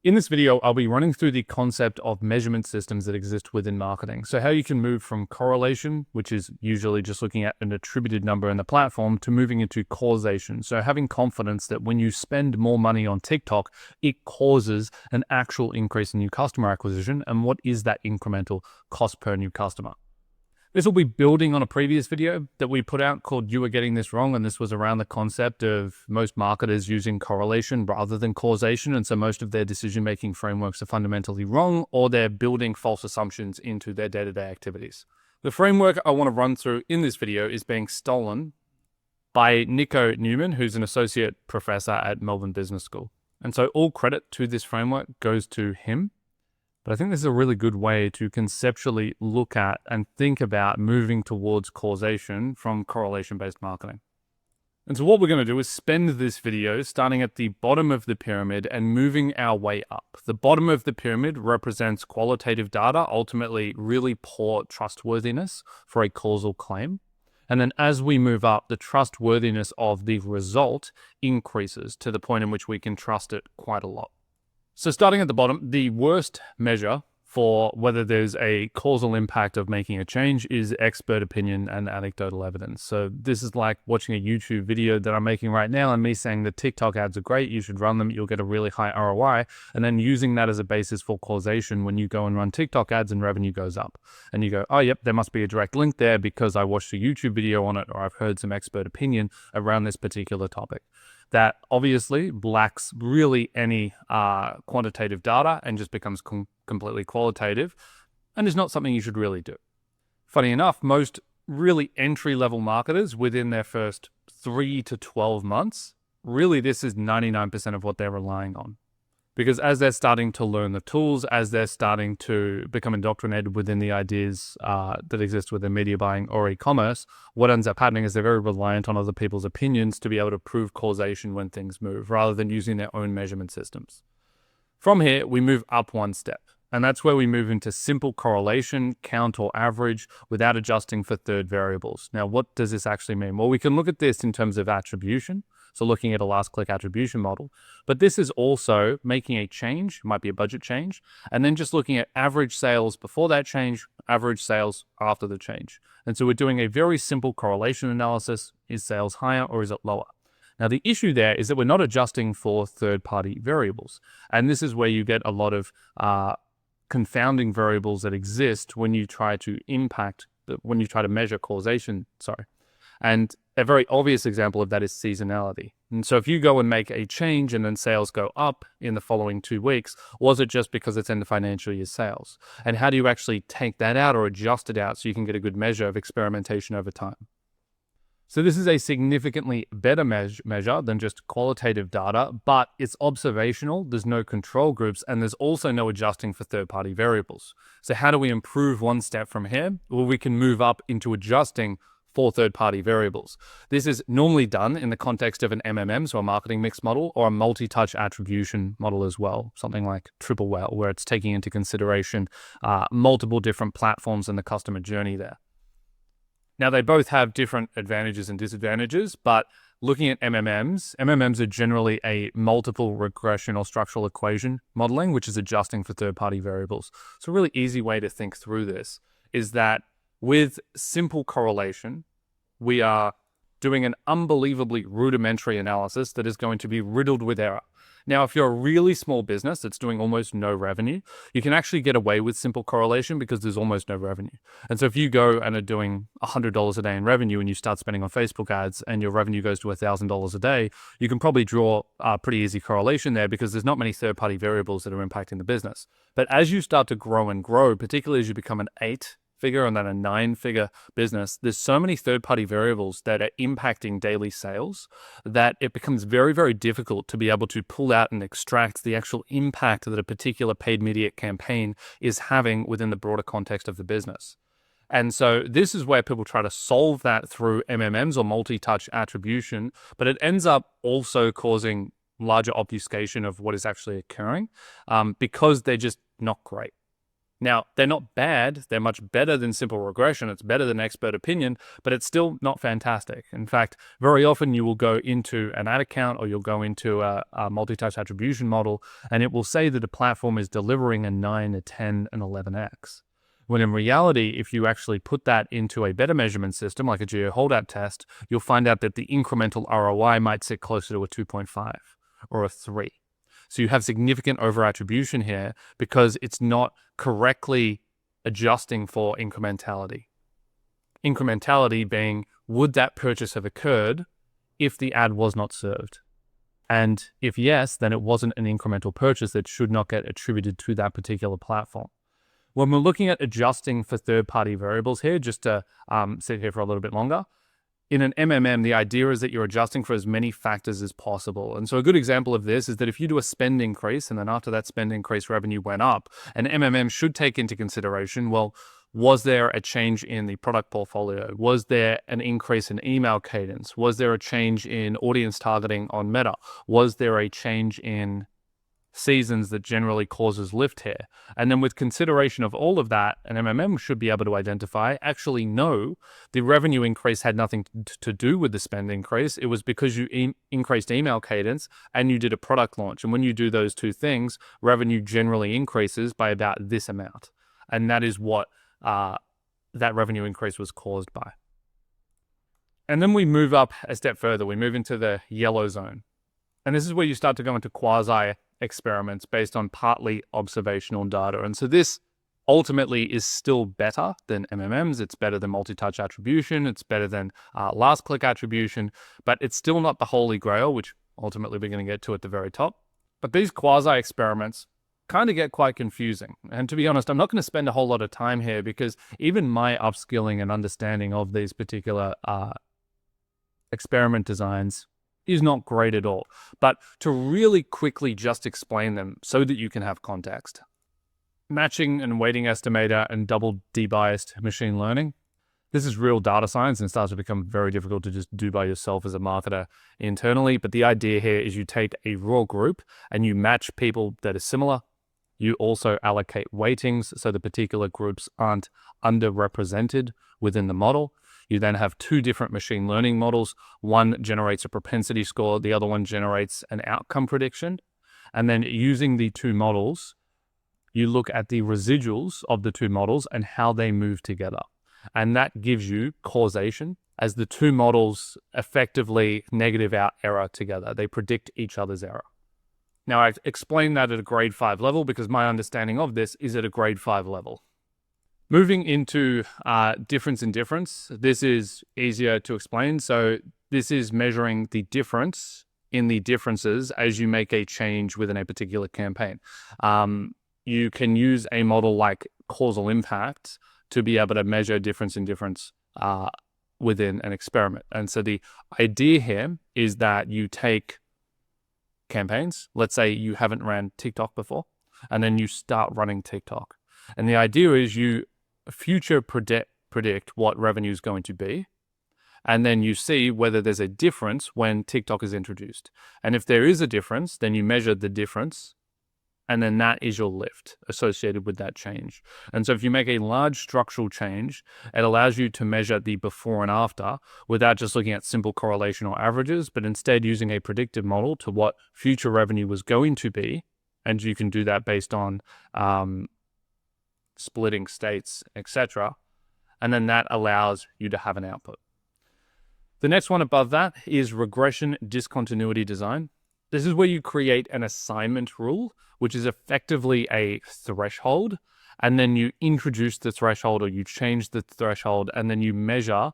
In this video, I'll be running through the concept of measurement systems that exist within marketing. So how you can move from correlation, which is usually just looking at an attributed number in the platform, to moving into causation. So having confidence that when you spend more money on TikTok, it causes an actual increase in new customer acquisition. And what is that incremental cost per new customer? This will be building on a previous video that we put out called You Are Getting This Wrong, and this was around the concept of most marketers using correlation rather than causation, and so most of their decision-making frameworks are fundamentally wrong, or they're building false assumptions into their day-to-day activities. The framework I want to run through in this video is being stolen by Nico Newman, who's an associate professor at Melbourne Business School. And so all credit to this framework goes to him. But I think this is a really good way to conceptually look at and think about moving towards causation from correlation-based marketing. And so what we're going to do is spend this video starting at the bottom of the pyramid and moving our way up. The bottom of the pyramid represents qualitative data, ultimately really poor trustworthiness for a causal claim. And then as we move up, the trustworthiness of the result increases to the point in which we can trust it quite a lot. So starting at the bottom, the worst measure for whether there's a causal impact of making a change is expert opinion and anecdotal evidence. So this is like watching a YouTube video that I'm making right now and me saying that TikTok ads are great, you should run them, you'll get a really high ROI, and then using that as a basis for causation when you go and run TikTok ads and revenue goes up. And you go, oh yep, there must be a direct link there because I watched a YouTube video on it or I've heard some expert opinion around this particular topic. That obviously lacks really any quantitative data and just becomes completely qualitative and is not something you should really do. Funny enough, most really entry-level marketers within their first 3 to 12 months, really this is 99% of what they're relying on. Because as they're starting to learn the tools, as they're starting to become indoctrinated within the ideas that exist within media buying or e-commerce, what ends up happening is they're very reliant on other people's opinions to be able to prove causation when things move, rather than using their own measurement systems. From here, we move up one step, and that's where we move into simple correlation, count or average, without adjusting for third variables. Now, what does this actually mean? Well, we can look at this in terms of attribution. So looking at a last click attribution model, but this is also making a change, might be a budget change, and then just looking at average sales before that change, average sales after the change. And so we're doing a very simple correlation analysis. Is sales higher or is it lower? Now the issue there is that we're not adjusting for third-party variables. And this is where you get a lot of confounding variables that exist when you try to measure causation, And a very obvious example of that is seasonality. And so if you go and make a change and then sales go up in the following 2 weeks, was it just because it's end of financial year sales? And how do you actually take that out or adjust it out so you can get a good measure of experimentation over time? So this is a significantly better measure than just qualitative data, but it's observational, there's no control groups, and there's also no adjusting for third-party variables. So how do we improve one step from here? Well, we can move up into adjusting for third-party variables. This is normally done in the context of an MMM, so a marketing mix model, or a multi-touch attribution model as well, something like Triple Whale, where it's taking into consideration multiple different platforms and the customer journey there. Now, they both have different advantages and disadvantages, but looking at MMMs are generally a multiple regression or structural equation modeling, which is adjusting for third-party variables. So a really easy way to think through this is that with simple correlation, we are doing an unbelievably rudimentary analysis that is going to be riddled with error. Now, if you're a really small business that's doing almost no revenue, you can actually get away with simple correlation because there's almost no revenue. And so if you go and are doing $100 a day in revenue and you start spending on Facebook ads and your revenue goes to $1,000 a day, you can probably draw a pretty easy correlation there because there's not many third-party variables that are impacting the business. But as you start to grow and grow, particularly as you become an 8-figure and then a 9-figure business, there's so many third-party variables that are impacting daily sales that it becomes very, very difficult to be able to pull out and extract the actual impact that a particular paid media campaign is having within the broader context of the business. And so this is where people try to solve that through MMMs or multi-touch attribution, but it ends up also causing larger obfuscation of what is actually occurring because they're just not great. Now, they're not bad. They're much better than simple regression. It's better than expert opinion, but it's still not fantastic. In fact, very often you will go into an ad account or you'll go into a multi-touch attribution model, and it will say that a platform is delivering a 9, a 10, an 11x. When in reality, if you actually put that into a better measurement system, like a geo-holdout test, you'll find out that the incremental ROI might sit closer to a 2.5 or a 3. So you have significant over-attribution here because it's not correctly adjusting for incrementality. Incrementality being, would that purchase have occurred if the ad was not served? And if yes, then it wasn't an incremental purchase that should not get attributed to that particular platform. When we're looking at adjusting for third-party variables here, just to sit here for a little bit longer, in an MMM, the idea is that you're adjusting for as many factors as possible. And so a good example of this is that if you do a spend increase, and then after that spend increase, revenue went up, an MMM should take into consideration, well, was there a change in the product portfolio? Was there an increase in email cadence? Was there a change in audience targeting on Meta? Was there a change in seasons that generally causes lift here? And then with consideration of all of that, an MMM should be able to identify, actually, no, the revenue increase had nothing to do with the spend increase. It was because you increased email cadence and you did a product launch. And when you do those two things, revenue generally increases by about this amount. And that is what that revenue increase was caused by. And then we move up a step further. We move into the yellow zone. And this is where you start to go into quasi-experiments based on partly observational data. And so this ultimately is still better than MMMs. It's better than multi-touch attribution. It's better than last-click attribution. But it's still not the holy grail, which ultimately we're going to get to at the very top. But these quasi-experiments kind of get quite confusing. And to be honest, I'm not going to spend a whole lot of time here because even my upskilling and understanding of these particular experiment designs is not great at all. But to really quickly just explain them so that you can have context. Matching and weighting estimator and double debiased machine learning. This is real data science and it starts to become very difficult to just do by yourself as a marketer internally. But the idea here is you take a raw group and you match people that are similar. You also allocate weightings so the particular groups aren't underrepresented within the model. You then have two different machine learning models. One generates a propensity score. The other one generates an outcome prediction. And then using the two models, you look at the residuals of the two models and how they move together. And that gives you causation as the two models effectively negative out error together. They predict each other's error. Now, I explained that at a grade 5 level because my understanding of this is at a grade 5 level. Moving into difference in difference, this is easier to explain. So this is measuring the difference in the differences as you make a change within a particular campaign. You can use a model like causal impact to be able to measure difference in difference within an experiment. And so the idea here is that you take campaigns. Let's say you haven't ran TikTok before, and then you start running TikTok. And the idea is you future predict what revenue is going to be, and then you see whether there's a difference when TikTok is introduced. And if there is a difference, then you measure the difference, and then that is your lift associated with that change. And so if you make a large structural change, it allows you to measure the before and after without just looking at simple correlation or averages, but instead using a predictive model to what future revenue was going to be. And you can do that based on splitting states, etc. And then that allows you to have an output. The next one above that is regression discontinuity design. This is where you create an assignment rule, which is effectively a threshold, and then you introduce the threshold or you change the threshold, and then you measure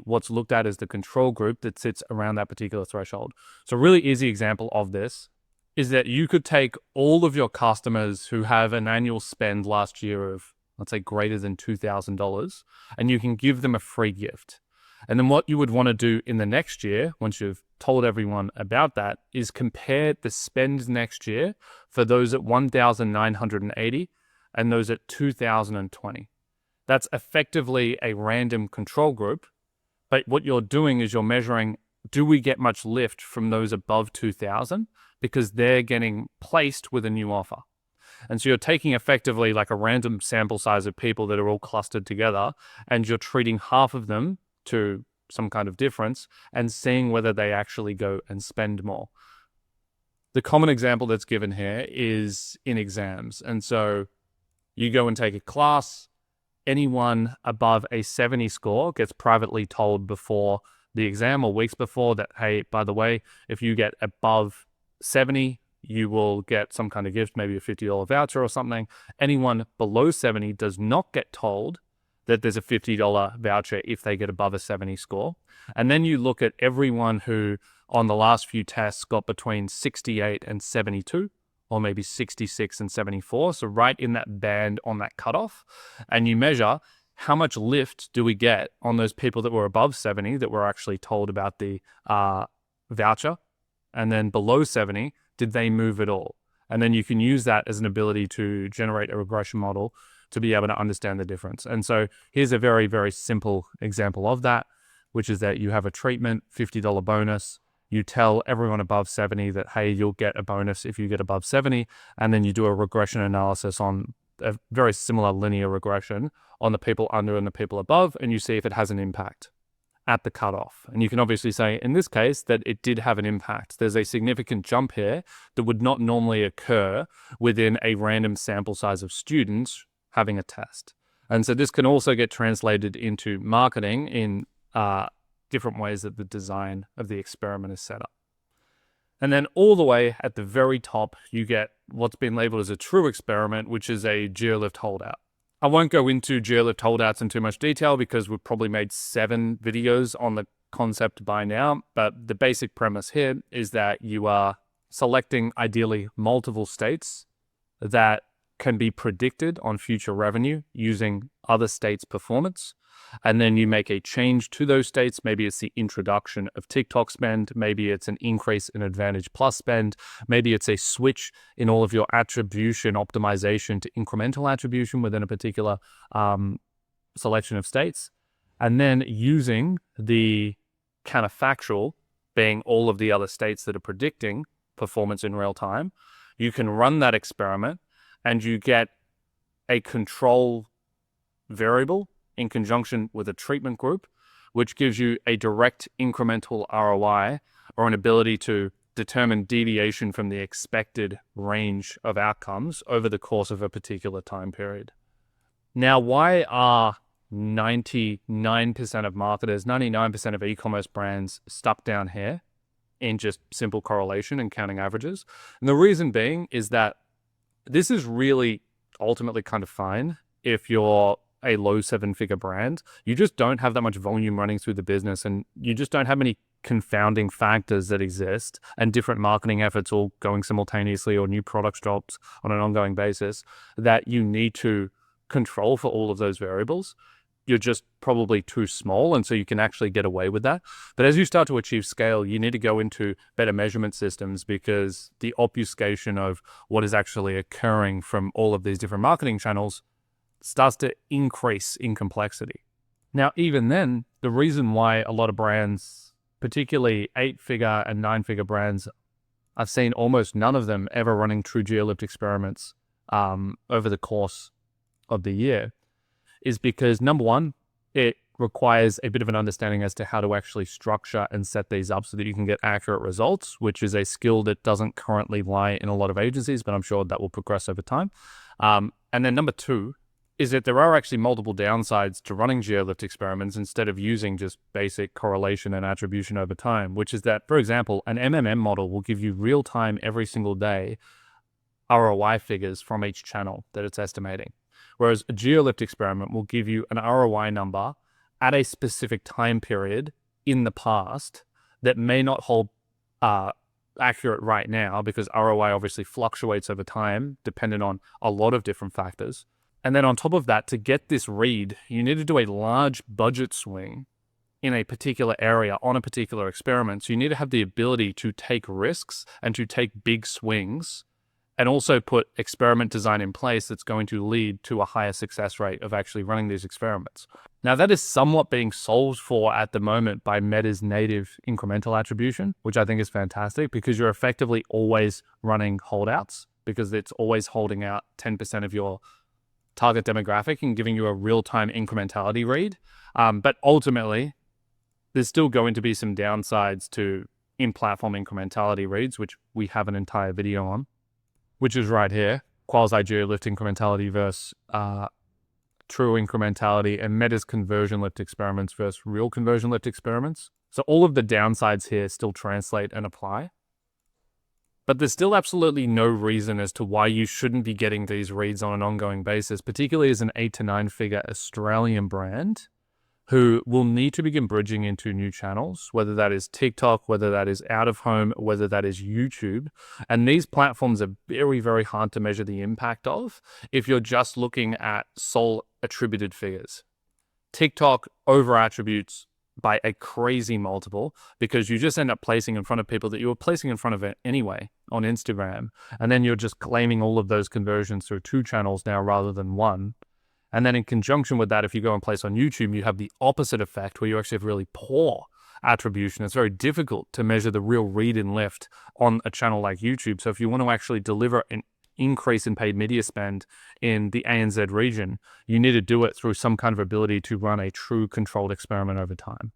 what's looked at as the control group that sits around that particular threshold. So a really easy example of this is that you could take all of your customers who have an annual spend last year of, let's say, greater than $2,000, and you can give them a free gift. And then what you would want to do in the next year, once you've told everyone about that, is compare the spend next year for those at 1,980 and those at 2,020. That's effectively a random control group. But what you're doing is you're measuring, do we get much lift from those above 2,000? Because they're getting placed with a new offer. And so you're taking effectively like a random sample size of people that are all clustered together, and you're treating half of them to some kind of difference and seeing whether they actually go and spend more. The common example that's given here is in exams. And so you go and take a class, anyone above a 70 score gets privately told before the exam or weeks before that, hey, by the way, if you get above 70, you will get some kind of gift, maybe a $50 voucher or something. Anyone below 70 does not get told that there's a $50 voucher if they get above a 70 score. And then you look at everyone who on the last few tests got between 68 and 72, or maybe 66 and 74. So right in that band on that cutoff. And you measure how much lift do we get on those people that were above 70 that were actually told about the voucher. And then below 70, did they move at all? And then you can use that as an ability to generate a regression model to be able to understand the difference. And so here's a very, very simple example of that, which is that you have a treatment, $50 bonus. You tell everyone above 70 that, hey, you'll get a bonus if you get above 70. And then you do a regression analysis on a very similar linear regression on the people under and the people above, and you see if it has an impact at the cutoff. And you can obviously say, in this case, that it did have an impact. There's a significant jump here that would not normally occur within a random sample size of students having a test. And so this can also get translated into marketing in different ways that the design of the experiment is set up. And then all the way at the very top, you get what's been labeled as a true experiment, which is a geo-lift holdout. I won't go into geo-lift holdouts in too much detail because we've probably made 7 videos on the concept by now, but the basic premise here is that you are selecting ideally multiple states that can be predicted on future revenue using other states' performance. And then you make a change to those states. Maybe it's the introduction of TikTok spend. Maybe it's an increase in Advantage Plus spend. Maybe it's a switch in all of your attribution optimization to incremental attribution within a particular selection of states. And then using the counterfactual, being all of the other states that are predicting performance in real time, you can run that experiment and you get a control variable in conjunction with a treatment group, which gives you a direct incremental ROI or an ability to determine deviation from the expected range of outcomes over the course of a particular time period. Now, why are 99% of marketers, 99% of e-commerce brands stuck down here in just simple correlation and counting averages? And the reason being is that this is really ultimately kind of fine if you're a low 7-figure brand. You just don't have that much volume running through the business, and you just don't have many confounding factors that exist and different marketing efforts all going simultaneously or new product drops on an ongoing basis that you need to control for all of those variables. You're just probably too small, and so you can actually get away with that. But as you start to achieve scale, you need to go into better measurement systems because the obfuscation of what is actually occurring from all of these different marketing channels starts to increase in complexity. Now, even then, the reason why a lot of brands, particularly 8-figure and 9-figure brands, I've seen almost none of them ever running true geo-lift experiments over the course of the year, is because, number one, it requires a bit of an understanding as to how to actually structure and set these up so that you can get accurate results, which is a skill that doesn't currently lie in a lot of agencies, but I'm sure that will progress over time. And then number two is that there are actually multiple downsides to running geo-lift experiments instead of using just basic correlation and attribution over time, which is that, for example, an MMM model will give you real-time every single day ROI figures from each channel that it's estimating. Whereas a geo-lift experiment will give you an ROI number at a specific time period in the past that may not hold accurate right now because ROI obviously fluctuates over time depending on a lot of different factors. And then on top of that, to get this read, you need to do a large budget swing in a particular area on a particular experiment. So you need to have the ability to take risks and to take big swings and also put experiment design in place that's going to lead to a higher success rate of actually running these experiments. Now, that is somewhat being solved for at the moment by Meta's native incremental attribution, which I think is fantastic because you're effectively always running holdouts because it's always holding out 10% of your target demographic and giving you a real-time incrementality read. But ultimately, there's still going to be some downsides to in-platform incrementality reads, which we have an entire video on, which is right here. Quasi-geo-lift incrementality versus true incrementality, and Meta's conversion lift experiments versus real conversion lift experiments. So all of the downsides here still translate and apply. But there's still absolutely no reason as to why you shouldn't be getting these reads on an ongoing basis, particularly as an 8 to 9 figure Australian brand who will need to begin bridging into new channels, whether that is TikTok, whether that is out of home, whether that is YouTube. And these platforms are very, very hard to measure the impact of if you're just looking at sole attributed figures. TikTok over attributes by a crazy multiple because you just end up placing in front of people that you were placing in front of it anyway on Instagram. And then you're just claiming all of those conversions through 2 channels now rather than 1. And then in conjunction with that, if you go and place on YouTube, you have the opposite effect where you actually have really poor attribution. It's very difficult to measure the real read and lift on a channel like YouTube. So if you want to actually deliver an increase in paid media spend in the ANZ region, you need to do it through some kind of ability to run a true controlled experiment over time.